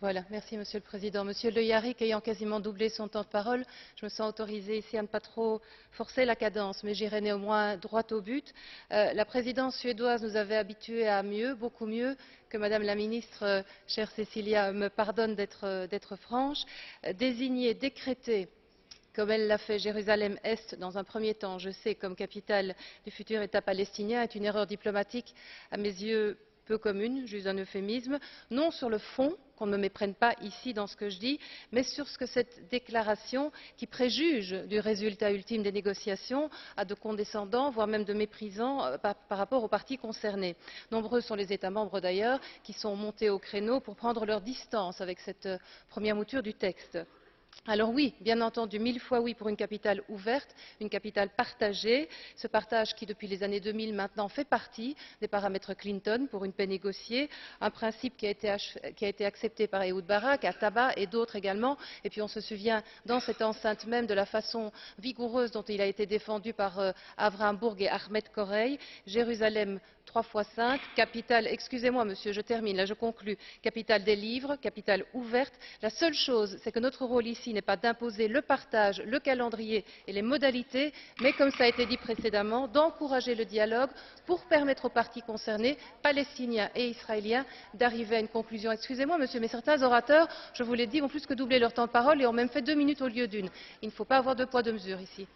Voilà, merci Monsieur le Président. Monsieur Le Yarrick ayant quasiment doublé son temps de parole, je me sens autorisée ici à ne pas trop forcer la cadence, mais j'irai néanmoins droit au but. La présidence suédoise nous avait habitués à mieux, beaucoup mieux, que Madame la Ministre, chère Cecilia, me pardonne d'être franche, désigner, décréter comme elle l'a fait Jérusalem-Est dans un premier temps, je sais, comme capitale du futur État palestinien, est une erreur diplomatique à mes yeux peu commune, j'use un euphémisme, non sur le fond, qu'on ne me méprenne pas ici dans ce que je dis, mais sur ce que cette déclaration, qui préjuge du résultat ultime des négociations, a de condescendant, voire même de méprisant par rapport aux parties concernées. Nombreux sont les États membres d'ailleurs qui sont montés au créneau pour prendre leur distance avec cette première mouture du texte. Alors oui, bien entendu, 1000 fois oui pour une capitale ouverte, une capitale partagée, ce partage qui depuis les années 2000 maintenant fait partie des paramètres Clinton pour une paix négociée, un principe qui a été accepté par Ehud Barak, à Taba et d'autres également, et puis on se souvient dans cette enceinte même de la façon vigoureuse dont il a été défendu par Avraham Burg et Ahmed Korey, Jérusalem 3 fois 5, capitale, excusez-moi monsieur, je termine, là je conclus, capitale des livres, capitale ouverte. La seule chose, c'est que notre rôle ici n'est pas d'imposer le partage, le calendrier et les modalités, mais comme cela a été dit précédemment, d'encourager le dialogue pour permettre aux parties concernées, palestiniens et israéliens, d'arriver à une conclusion. Excusez-moi monsieur, mais certains orateurs, je vous l'ai dit, ont plus que doublé leur temps de parole et ont même fait 2 minutes au lieu d'une. Il ne faut pas avoir deux poids deux mesures ici.